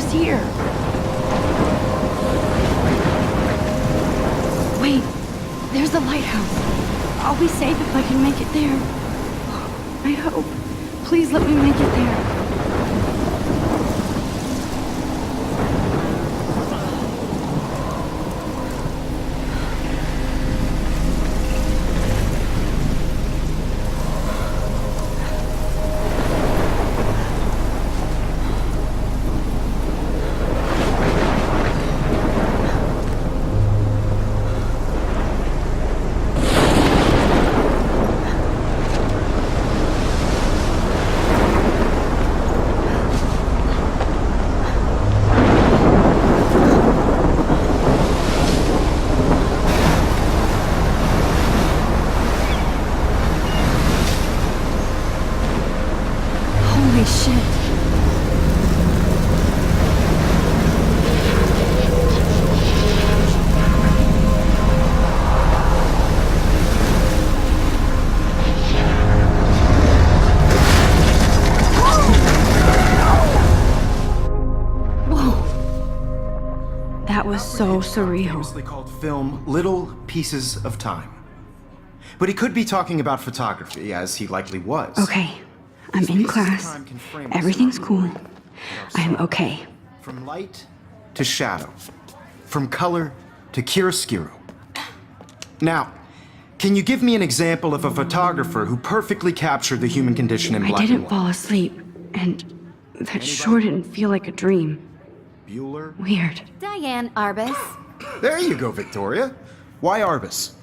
was here. Wait, there's the lighthouse. I'll be safe if I can make it there. I hope. Please let me make it there. So surreal. Famously called film Little Pieces of Time. But he could be talking about photography, as he likely was. Okay, I'm in class. Everything's cool. I'm okay. From light to shadow. From color to chiaroscuro. Now, can you give me an example of a photographer who perfectly captured the human condition in black and white? I didn't fall asleep, and that sure didn't feel like a dream. Bueller? Weird. Diane Arbus. There you go, Victoria. Why Arbus?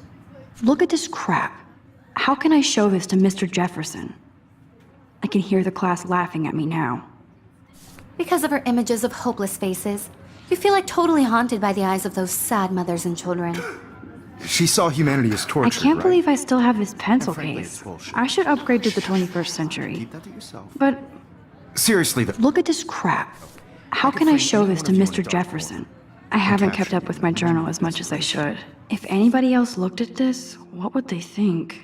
Look at this crap. How can I show this to Mr. Jefferson? I can hear the class laughing at me now. Because of her images of hopeless faces, you feel like totally haunted by the eyes of those sad mothers and children. She saw humanity as tortured, I can't right? believe I still have this pencil frankly, case. it's bullshit. I should upgrade to the 21st century. Keep that to yourself. But Seriously, though. look at this crap. How can I show this to Mr. Jefferson? I haven't kept up with my journal as much as I should. If anybody else looked at this, what would they think?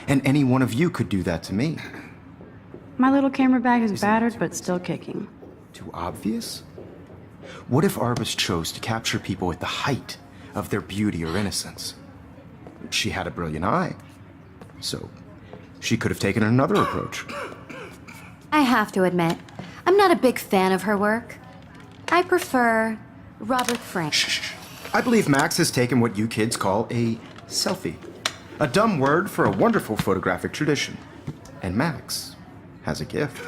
And any one of you could do that to me. My little camera bag is battered, but still kicking. Too obvious? What if Arbus chose to capture people at the height of their beauty or innocence? She had a brilliant eye, so she could have taken another approach. I have to admit, I'm not a big fan of her work. I prefer Robert Frank. Shh. I believe Max has taken what you kids call a selfie. A dumb word for a wonderful photographic tradition. And Max has a gift.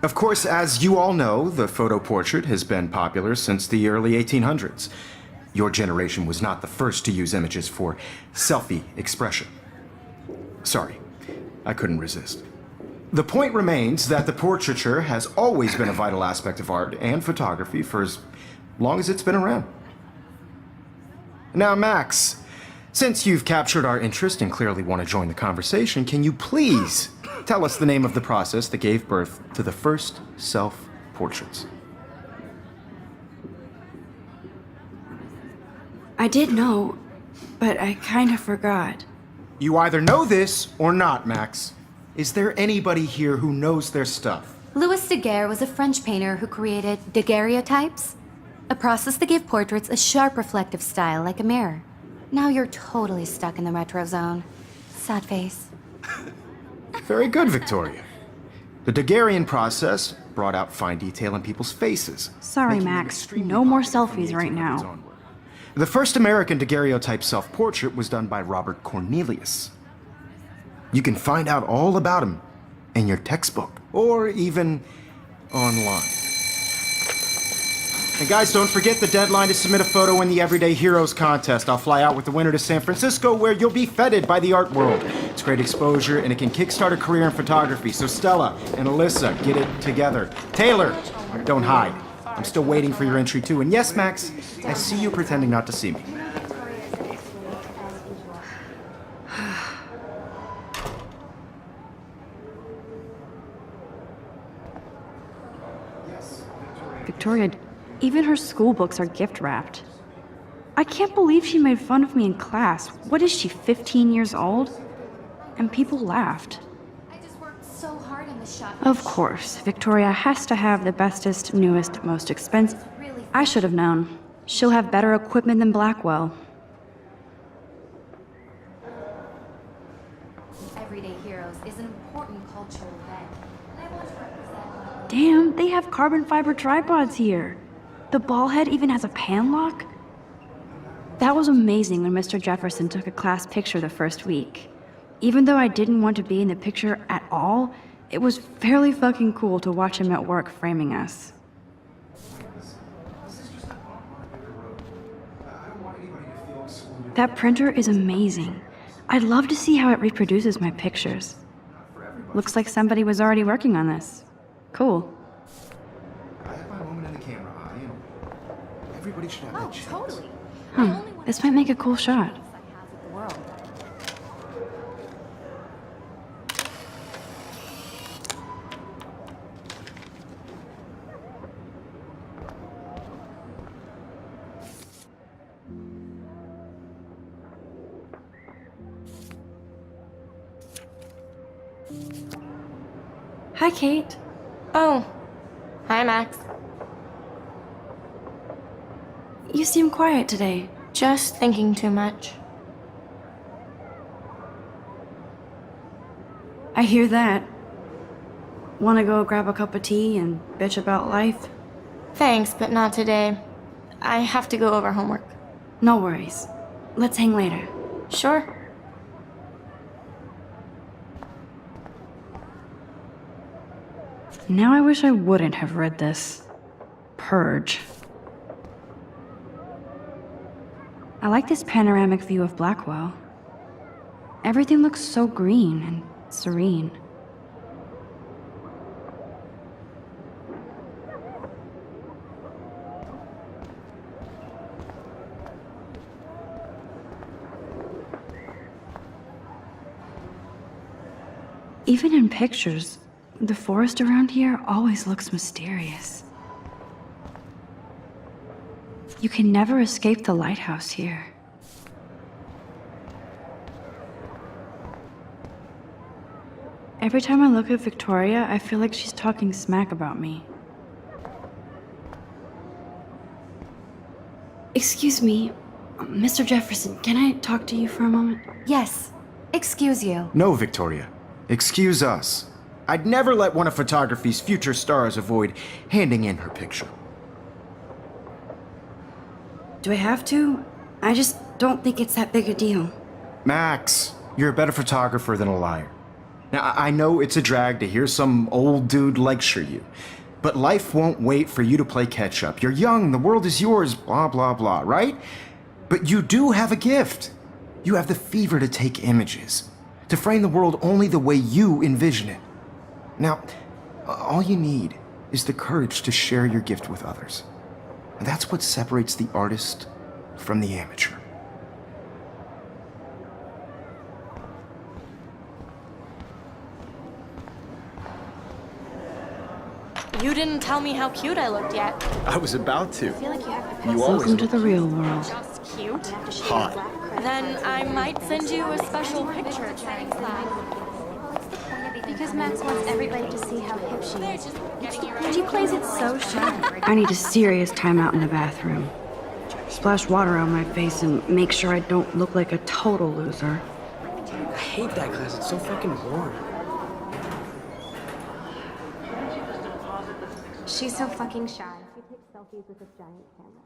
Of course, as you all know, the photo portrait has been popular since the early 1800s. Your generation was not the first to use images for selfie expression. Sorry, I couldn't resist. The point remains that the portraiture has always been a vital aspect of art and photography for as long as it's been around. Now, Max, since you've captured our interest and clearly want to join the conversation, can you please tell us the name of the process that gave birth to the first self-portraits? I did know, but I kind of forgot. You either know this or not, Max. Is there anybody here who knows their stuff? Louis Daguerre was a French painter who created daguerreotypes, a process that gave portraits a sharp reflective style like a mirror. Now you're totally stuck in the retro zone. Sad face. Very good, Victoria. The Daguerrean process brought out fine detail in people's faces. Sorry, making them Max. extremely No more popular from the selfies right 1800s now. onward. The first American daguerreotype self-portrait was done by Robert Cornelius. You can find out all about him in your textbook, or even online. And guys, don't forget the deadline to submit a photo in the Everyday Heroes contest. I'll fly out with the winner to San Francisco, where you'll be feted by the art world. It's great exposure, and it can kickstart a career in photography. So Stella and Alyssa, get it together. Taylor, Don't hide. I'm still waiting for your entry too. And yes, Max, I see you pretending not to see me. Victoria, even her school books are gift wrapped. I can't believe she made fun of me in class. What is she, 15 years old? And people laughed. I just worked so hard on the shot. Of course, Victoria has to have the bestest, newest, most expensive. Really, I should have known. She'll have better equipment than Blackwell. Everyday Heroes is an important cultural event, and I want to represent. Damn, they have carbon fiber tripods here. The ball head even has a pan lock. That was amazing when Mr. Jefferson took a class picture the first week. Even though I didn't want to be in the picture at all, it was fairly fucking cool to watch him at work framing us. That printer is amazing. I'd love to see how it reproduces my pictures. Looks like somebody was already working on this. Cool. I have my moment in the camera eye, and everybody should have that chance. Totally. This might make a cool shot. The world. Hi, Kate. Oh, hi, Max. You seem quiet today. Just thinking too much. I hear that. Wanna go grab a cup of tea and bitch about life? Thanks, but not today. I have to go over homework. No worries. Let's hang later. Sure. Now I wish I wouldn't have read this. Purge. I like this panoramic view of Blackwell. Everything looks so green and serene. Even in pictures, the forest around here always looks mysterious. You can never escape the lighthouse here. Every time I look at Victoria, I feel like she's talking smack about me. Excuse me, Mr. Jefferson, can I talk to you for a moment? Yes. Excuse you. No, Victoria. Excuse us. I'd never let one of photography's future stars avoid handing in her picture. Do I have to? I just don't think it's that big a deal. Max, you're a better photographer than a liar. Now, I know it's a drag to hear some old dude lecture you, but life won't wait for you to play catch up. You're young, the world is yours, blah, blah, blah, right? But you do have a gift. You have the fever to take images, to frame the world only the way you envision it. Now, all you need is the courage to share your gift with others. And that's what separates the artist from the amateur. You didn't tell me how cute I looked yet. I was about to. I feel like you have to You always Welcome to look the real world. Just cute? hot. Then I might send you a special picture during class. Because Max wants everybody to see how hip she They're is. just getting you And ready. she plays it so shy. I need a serious timeout in the bathroom. Splash water on my face and make sure I don't look like a total loser. I hate that class. It's so fucking boring. She's so fucking shy. She takes selfies with this giant camera.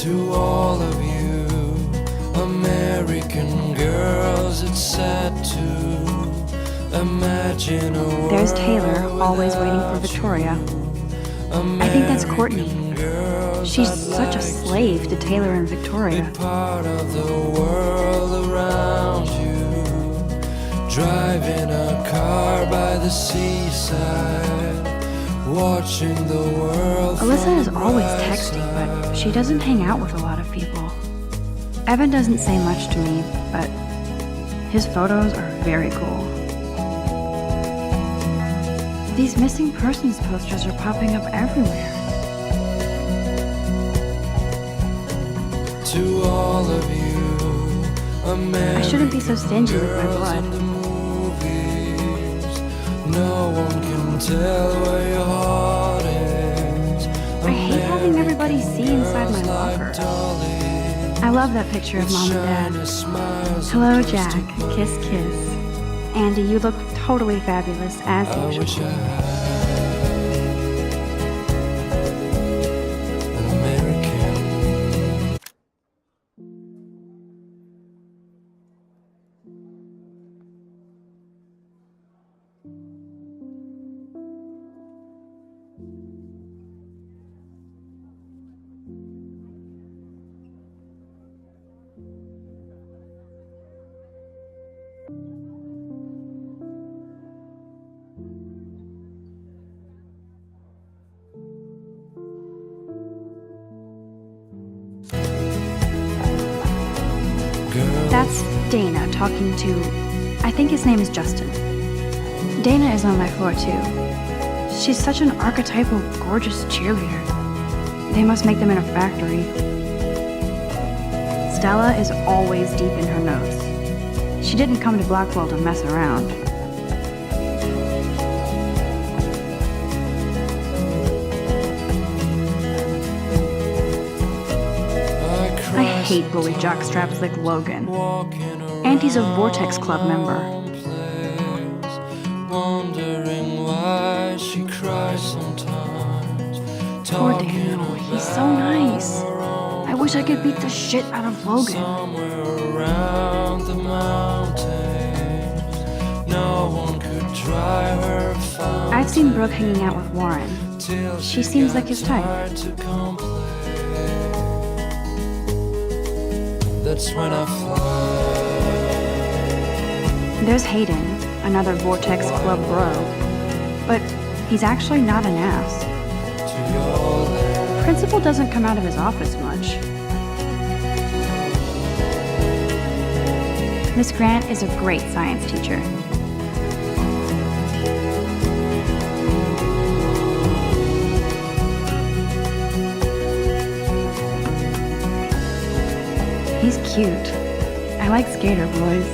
To all of you American girls, it's sad to imagine a world. There's Taylor, always waiting for Victoria. I think that's Courtney. She's such a slave to Taylor and Victoria. Part of the world around you, driving a car by the seaside, watching the world. Alyssa is always texting, but she doesn't hang out with a lot of people. Evan doesn't say much to me, but his photos are very cool. These missing persons posters are popping up everywhere. To all of you, I shouldn't be so stingy with my blood. No one can tell where your heart is. I hate having everybody see inside my locker. I love that picture of Mom and Dad. Hello, Jack. Kiss, kiss. Andy, you look totally fabulous, as usual. That's Dana talking to, I think his name is Justin. Dana is on my floor too. She's such an archetypal, gorgeous cheerleader. They must make them in a factory. Stella is always deep in her notes. She didn't come to Blackwell to mess around. I hate bully jockstraps like Logan. And he's a Vortex Club member. Wondering why she cries sometimes. Poor Daniel, he's so nice. I wish I could beat the shit out of Logan. Somewhere around the mountains, no one could dry her fountain. I've seen Brooke hanging out with Warren. She seems like his type. That's when I fly. There's Hayden, another Vortex Club bro. But he's actually not an ass. Principal doesn't come out of his office much. Miss Grant is a great science teacher. He's cute. I like skater boys.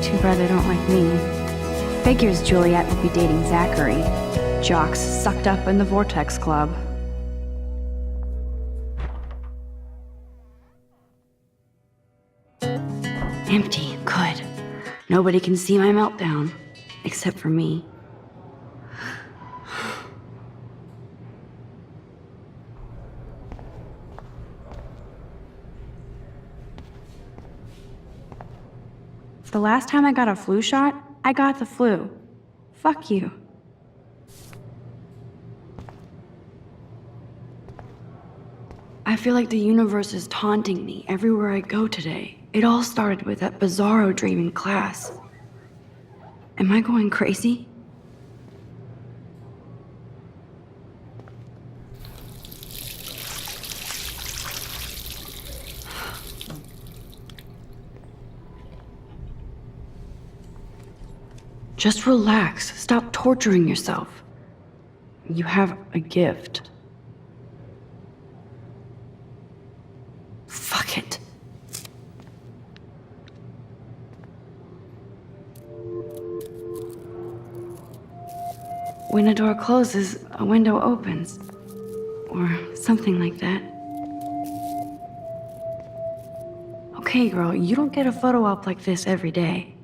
Too bad they don't like me. Figures Juliet will be dating Zachary. Jocks sucked up in the Vortex Club. Empty. Good. Nobody can see my meltdown. Except for me. The last time I got a flu shot, I got the flu. Fuck you. I feel like the universe is taunting me everywhere I go today. It all started with that bizarro dream in class. Am I going crazy? Just relax. Stop torturing yourself. You have a gift. Fuck it. When a door closes, a window opens. Or something like that. Okay, girl, you don't get a photo op like this every day.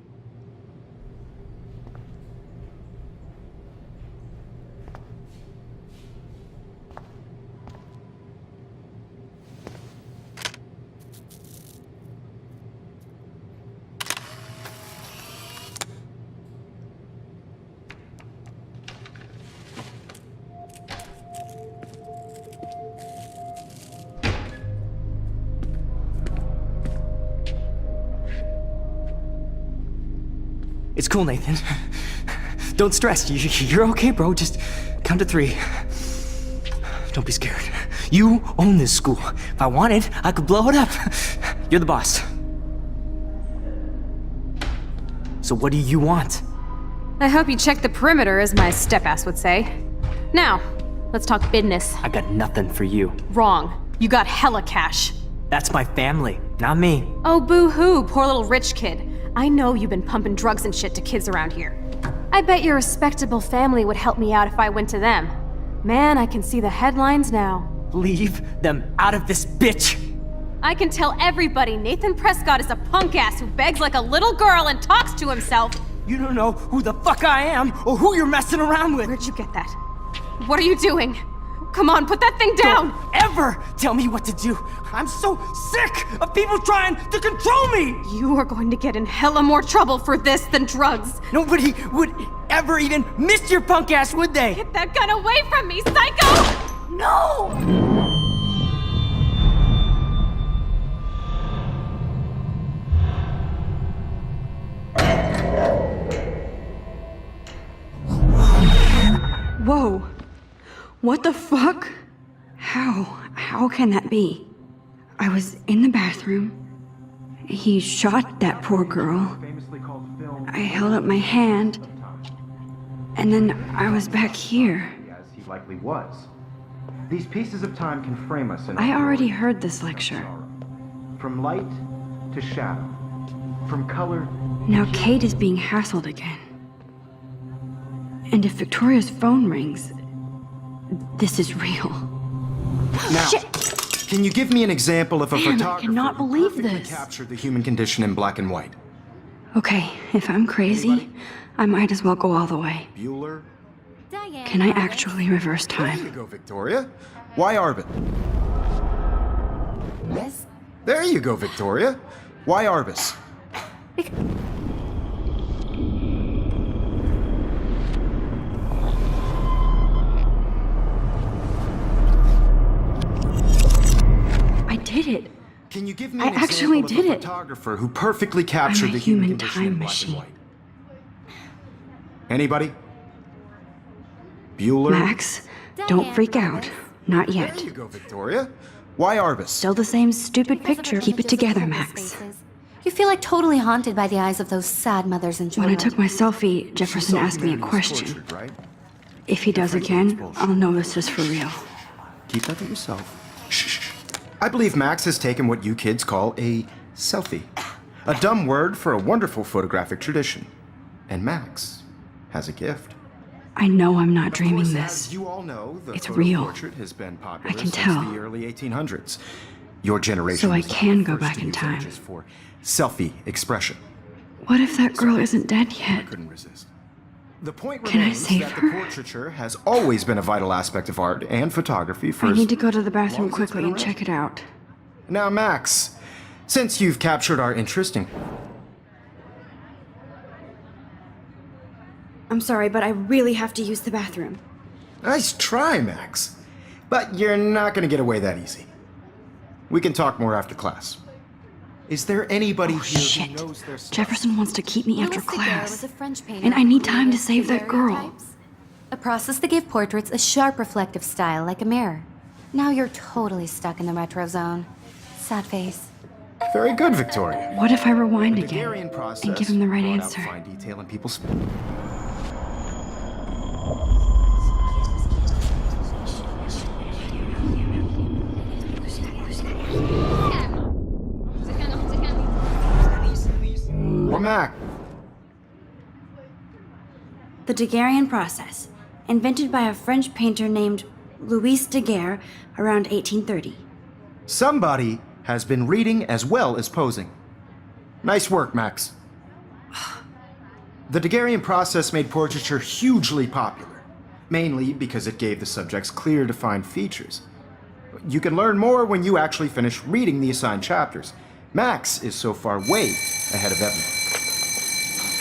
It's cool, Nathan. Don't stress. You're okay, bro. Just count to 3. Don't be scared. You own this school. If I wanted, I could blow it up. You're the boss. So what do you want? I hope you checked the perimeter, as my step-ass would say. Now, let's talk business. I got nothing for you. Wrong. You got hella cash. That's my family, not me. Oh, boo-hoo, poor little rich kid. I know you've been pumping drugs and shit to kids around here. I bet your respectable family would help me out if I went to them. Man, I can see the headlines now. Leave them out of this bitch! I can tell everybody Nathan Prescott is a punk ass who begs like a little girl and talks to himself. You don't know who the fuck I am or who you're messing around with. Where'd you get that? What are you doing? Come on, put that thing down! Don't ever tell me what to do! I'm so sick of people trying to control me! You are going to get in hella more trouble for this than drugs. Nobody would ever even miss your punk ass, would they? Get that gun away from me, psycho! No! Whoa. What the fuck? How can that be? I was in the bathroom. He shot that poor girl. I held up my hand. And then I was back here. As he likely was. These pieces of time can frame us in I already heard this lecture. From light to shadow. From color. Now Kate is being hassled again. And if Victoria's phone rings, this is real. Now, Shit. Can you give me an example of a Man, I photographer cannot who believe perfectly this. captured the human condition in black and white? Okay, if I'm crazy, I might as well go all the way. Bueller? Can I actually reverse There you time? go, Victoria. Why Arbit? Yes? There you go, Victoria. Why Arbus? I did it. Can you give me I an actually example did of a it. photographer who perfectly captured I'm a the human human condition in time black machine. and white? Anybody? Bueller? Max, don't freak out. Not There yet. you go, Victoria. Why Arbus? Still the same stupid picture. Keep it together, Max. You feel like totally haunted by the eyes of those sad mothers and When children. I took my selfie, Jefferson asked me a question. Tortured, right? If he does again, I'll know this is for real. Keep that to yourself. Shh. I believe Max has taken what you kids call a selfie. A dumb word for a wonderful photographic tradition. And Max has a gift. I know I'm not Of dreaming course, this. As you all know, the It's photo real. portrait has been popular I can since tell. the early 1800s. Your generation So I was the can go first back to in use time. images for selfie expression. What if that girl isn't dead I yet? couldn't resist. The point Can I remains save that her? the portraiture has always been a vital aspect of art and photography for I as need to go to the long bathroom as it's quickly been and around. check it out. Now, Max, since you've captured our interest in... I'm sorry, but I really have to use the bathroom. Nice try, Max. But you're not going to get away that easy. We can talk more after class. Is there anybody Oh, here shit. who knows their stuff? Jefferson wants to keep me after Louis Daguerre class. was a French painter And I who need time to created save that girl. daguerreotypes, a process that gave portraits a sharp reflective style like a mirror. Now you're totally stuck in the retro zone. Sad face. Very good, Victoria. What if I rewind The again Daguerrean process and give him the right brought out answer? fine detail in people's... Or Mac. The Daguerrean process, invented by a French painter named Louis Daguerre around 1830. Somebody has been reading as well as posing. Nice work, Max. The Daguerrean process made portraiture hugely popular, mainly because it gave the subjects clear, defined features. You can learn more when you actually finish reading the assigned chapters. Max is so far way ahead of everyone.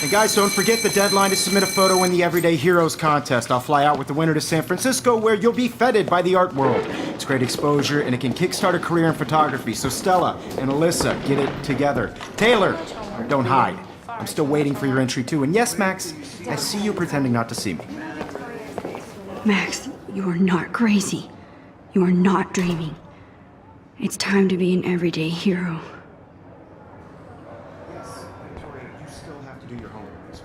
And guys, don't forget the deadline to submit a photo in the Everyday Heroes contest. I'll fly out with the winner to San Francisco, where you'll be feted by the art world. It's great exposure, and it can kickstart a career in photography. So Stella and Alyssa, get it together. Taylor, don't hide. I'm still waiting for your entry too. And yes, Max, I see you pretending not to see me. Max, you are not crazy. You are not dreaming. It's time to be an everyday hero. Yes, Victoria, you still have to do your homework this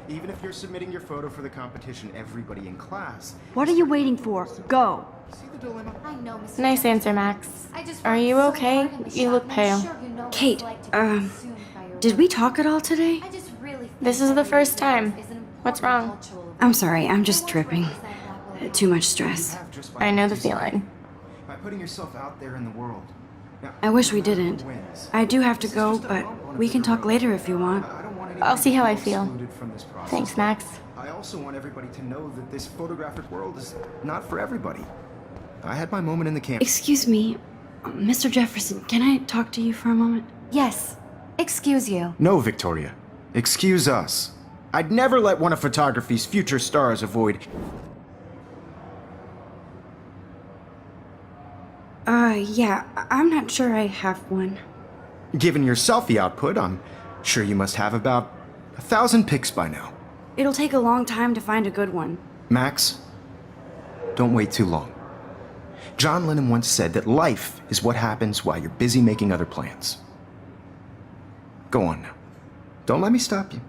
week. Even if you're submitting your photo for the competition, everybody in class. What are you waiting for? Go! See the dilemma? I know, Mr. Nice answer, Max. Are you okay? You look pale. Kate, did we talk at all today? This is the first time. What's wrong? I'm sorry, I'm just tripping. Too much stress. I know the feeling. By putting yourself out there in the world. Now, I wish we didn't. I do have to go, but we can talk later if you want. I don't want I'll see how I feel. excluded from this process. Thanks, Max. I also want everybody to know that this photographic world is not for everybody. I had my moment in the camp. Excuse me, Mr. Jefferson, can I talk to you for a moment? Yes. Excuse you. No, Victoria. Excuse us. I'd never let one of photography's future stars avoid. Yeah, I'm not sure I have one. Given your selfie output, I'm sure you must have about 1,000 pics by now. It'll take a long time to find a good one. Max, don't wait too long. John Lennon once said that life is what happens while you're busy making other plans. Go on now. Don't let me stop you.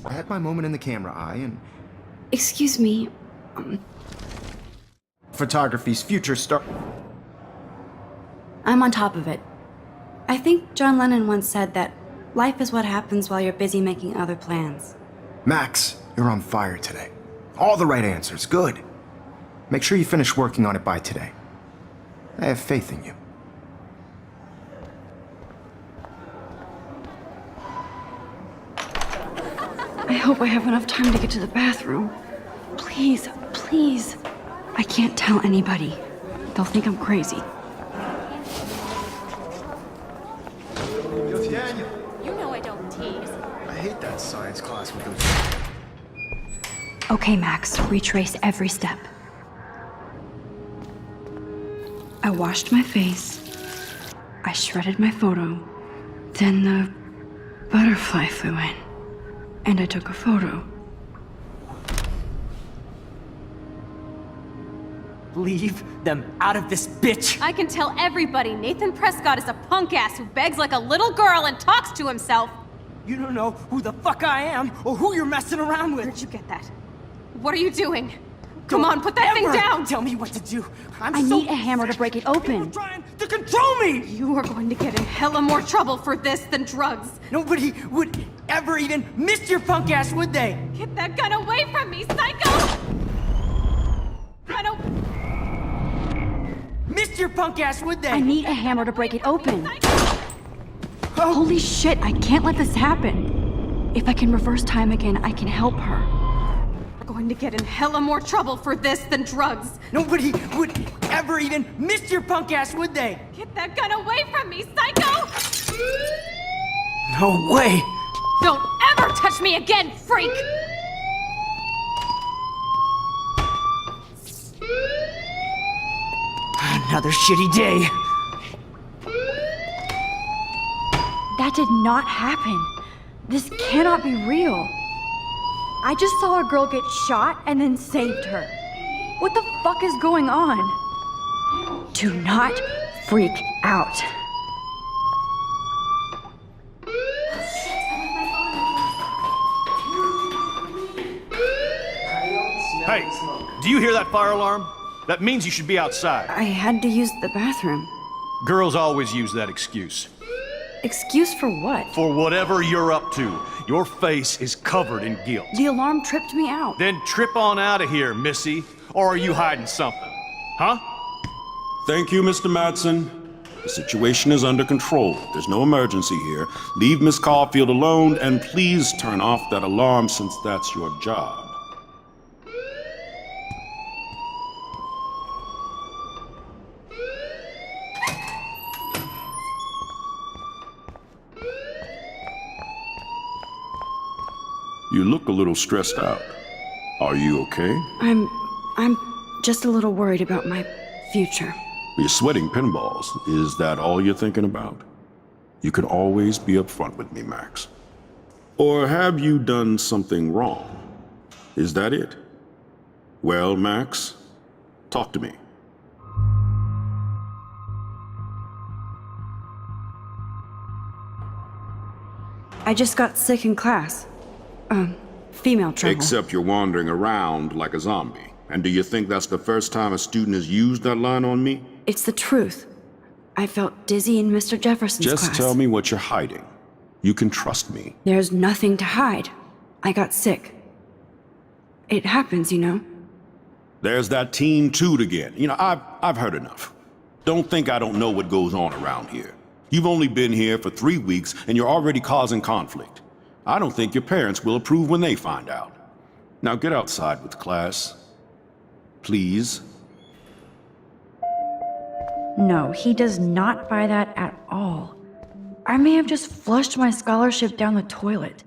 I had my moment in the camera eye and Excuse me, photography's future star. I'm on top of it. I think John Lennon once said that life is what happens while you're busy making other plans. Max, you're on fire today. All the right answers. Good. Make sure you finish working on it by today. I have faith in you. I hope I have enough time to get to the bathroom. Please, please. I can't tell anybody. They'll think I'm crazy. Daniel, You know I don't tease. I hate that science class with those. Okay, Max, retrace every step. I washed my face. I shredded my photo. Then the butterfly flew in. And I took a photo. Leave them out of this bitch! I can tell everybody Nathan Prescott is a punk ass who begs like a little girl and talks to himself. You don't know who the fuck I am or who you're messing around with. Where'd you get that? What are you doing? Come on, put that Ever thing down! Tell me what to do. I need a hammer to break it open. You're trying to control me! You are going to get in hella more trouble for this than drugs. Nobody would ever even miss your punk ass, would they? Get that gun away from me, psycho! I don't... Miss your punk ass, would they? I need a hammer to break it open. Oh. Holy shit, I can't let this happen. If I can reverse time again, I can help her. We're going to get in hella more trouble for this than drugs. Nobody would ever even miss your punk ass, would they? Get that gun away from me, psycho! No way! Don't ever touch me again, freak! Another shitty day. That did not happen. This cannot be real. I just saw a girl get shot and then saved her. What the fuck is going on? Do not freak out. Hey, do you hear that fire alarm? That means you should be outside. I had to use the bathroom. Girls always use that excuse. Excuse for what? For whatever you're up to, your face is covered in guilt. The alarm tripped me out. Then trip on out of here, Missy. Or are you hiding something? Huh? Thank you, Mr. Madsen. The situation is under control. There's no emergency here. Leave Miss Caulfield alone, and please turn off that alarm since that's your job. You look a little stressed out. Are you okay? I'm just a little worried about my future. You're sweating pinballs. Is that all you're thinking about? You can always be upfront with me, Max. Or have you done something wrong? Is that it? Well, Max, talk to me. I just got sick in class. Female trouble. Except you're wandering around like a zombie. And do you think that's the first time a student has used that line on me? It's the truth. I felt dizzy in Mr. Jefferson's class. Just tell me what you're hiding. You can trust me. There's nothing to hide. I got sick. It happens, you know. There's that teen toot again. You know, I've heard enough. Don't think I don't know what goes on around here. You've only been here for 3 weeks and you're already causing conflict. I don't think your parents will approve when they find out. Now get outside with class. Please. No, he does not buy that at all. I may have just flushed my scholarship down the toilet.